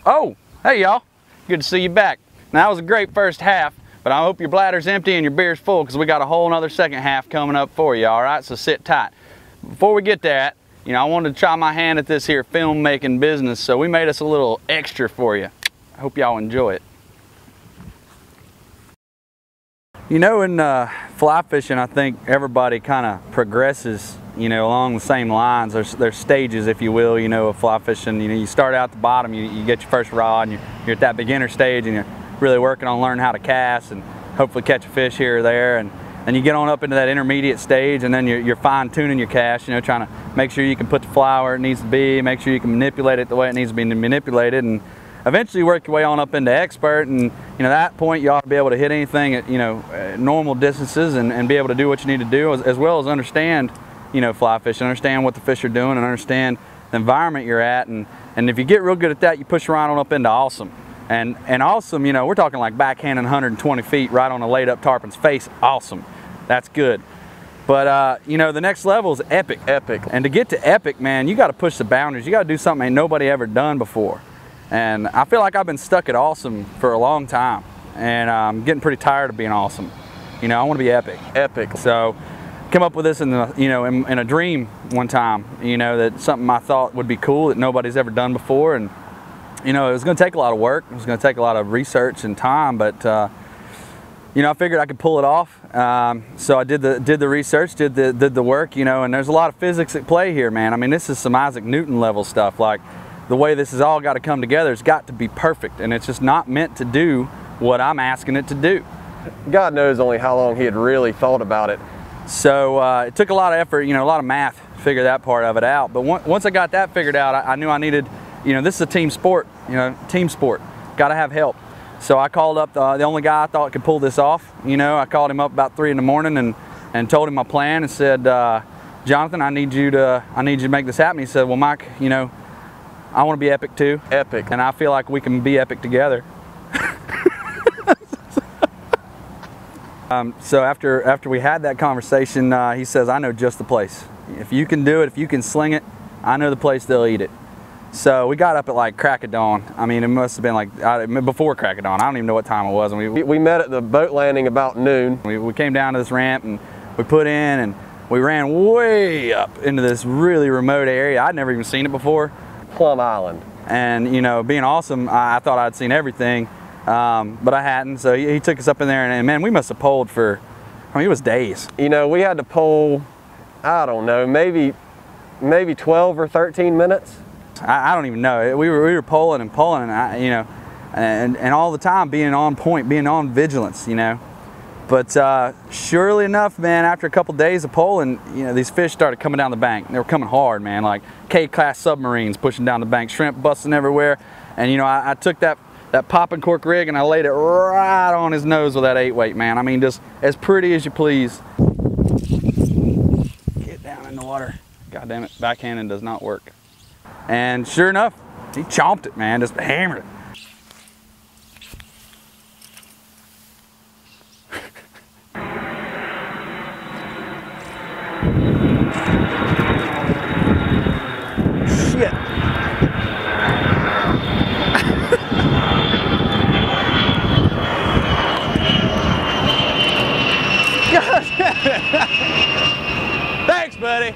Oh, hey y'all. Good to see you back. Now, that was a great first half, but I hope your bladder's empty and your beer's full because we got a whole nother second half coming up for you, all right? So sit tight. Before we get to that, you know, I wanted to try my hand at this here filmmaking business, so we made us a little extra for you. I hope y'all enjoy it. You know, in fly fishing, I think everybody kind of progresses, you know, along the same lines. There's stages, if you will, you know, of fly fishing. You know, you start out at the bottom, you get your first rod, and you're at that beginner stage, and you're really working on learning how to cast and hopefully catch a fish here or there. And you get on up into that intermediate stage, and then you're fine-tuning your cast, you know, trying to make sure you can put the fly where it needs to be, make sure you can manipulate it the way it needs to be manipulated, and eventually work your way on up into expert. And, you know, at that point you ought to be able to hit anything at, you know, normal distances and be able to do what you need to do, as well as understand, you know, fly fishing, understand what the fish are doing, and understand the environment you're at. And if you get real good at that, you push right on up into awesome. And awesome, you know, we're talking like backhanding 120 feet right on a laid up tarpon's face. Awesome. That's good. But, you know, the next level is epic. Epic. And to get to epic, man, you got to push the boundaries. You got to do something ain't nobody ever done before. And I feel like I've been stuck at awesome for a long time. And I'm getting pretty tired of being awesome. You know, I want to be epic. Epic. So, come up with this in the, you know, in a dream one time. You know, that something I thought would be cool that nobody's ever done before. And, you know, it was going to take a lot of work. It was going to take a lot of research and time, but you know, I figured I could pull it off. So I did the research, did the work, you know, and there's a lot of physics at play here, man. I mean, this is some Isaac Newton level stuff. Like, the way this has all got to come together has got to be perfect, and it's just not meant to do what I'm asking it to do. God knows only how long he had really thought about it. So it took a lot of effort, you know, a lot of math to figure that part of it out. But once I got that figured out, I knew I needed, you know, this is a team sport, you know, team sport. Got to have help. So I called up the only guy I thought could pull this off. You know, I called him up about 3 in the morning and told him my plan and said, Jonathan, I need you to make this happen. He said, well, Mike, you know, I want to be epic too. Epic. And I feel like we can be epic together. So after we had that conversation, he says, I know just the place. If you can do it, if you can sling it, I know the place they'll eat it. So we got up at like crack of dawn. I mean, it must have been like before crack of dawn. I don't even know what time it was. And we met at the boat landing about noon. We came down to this ramp and we put in and we ran way up into this really remote area. I'd never even seen it before. Plum Island. And, you know, being awesome, I thought I'd seen everything, but I hadn't. So he took us up in there, and man, we must have poled for, I mean, it was days. You know, we had to pole, I don't know, maybe 12 or 13 minutes. I don't even know. We were poling, and you know, and all the time being on point, being on vigilance, you know. But surely enough, man, after a couple days of poling, you know, these fish started coming down the bank. They were coming hard, man, like K-class submarines pushing down the bank, shrimp busting everywhere. And you know, I took that popping cork rig and I laid it right on his nose with that 8-weight, man. I mean, just as pretty as you please. Get down in the water. God damn it, backhanding does not work. And sure enough, he chomped it, man, just hammered it. Shit. Thanks, buddy.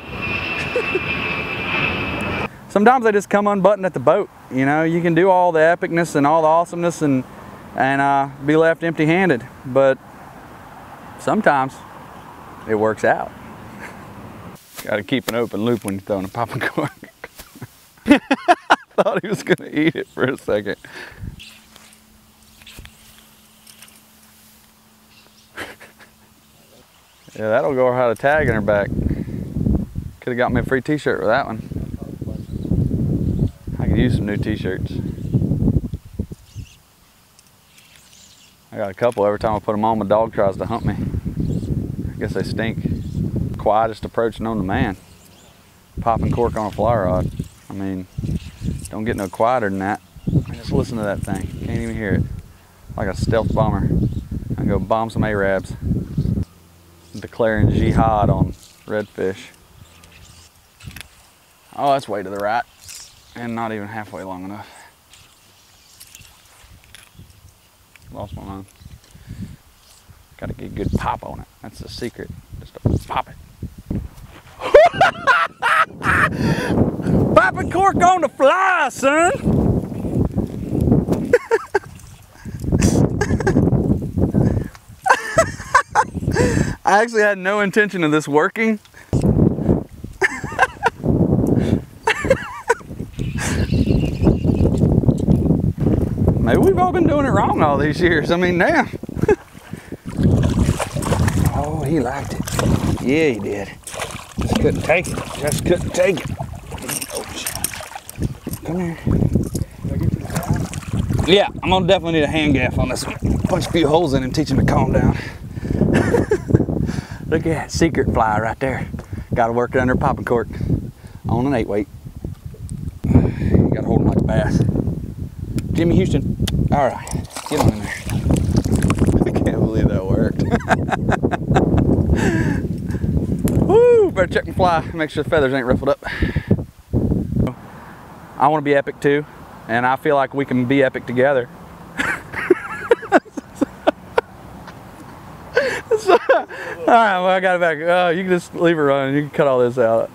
Sometimes they just come unbuttoned at the boat. You know, you can do all the epicness and all the awesomeness and be left empty-handed, but sometimes it works out. Got to keep an open loop when you're throwing a popping cork. I thought he was going to eat it for a second. Yeah, that'll go without a tag in her back. Could have got me a free t-shirt with that one. I could use some new t-shirts. I got a couple. Every time I put them on, my dog tries to hump me. I guess they stink. Quietest approach known to man. Popping cork on a fly rod. I mean, don't get no quieter than that. Just listen to that thing. Can't even hear it. Like a stealth bomber. I can go bomb some Arabs. Declaring jihad on redfish. Oh, that's way to the right. And not even halfway long enough. lost my mind. Got to get a good pop on it. That's the secret. Just to pop it. Popping cork on the fly, son. I actually had no intention of this working. Maybe we've all been doing it wrong all these years. I mean, damn. Oh, he liked it. Yeah, he did. Just couldn't take it. Just couldn't take it. Oh, shit. Come here. Yeah, I'm gonna definitely need a hand gaff on this one. Punch a few holes in and teach him to calm down. Look at that secret fly right there. Got to work it under popping cork on an 8-weight. You got to hold him like a bass. Jimmy Houston. All right, get on in there. I can't believe that worked. Woo! Better check my fly. Make sure the feathers ain't ruffled up. I want to be epic too, and I feel like we can be epic together. All right, well, I got it back. Oh, you can just leave it running. You can cut all this out.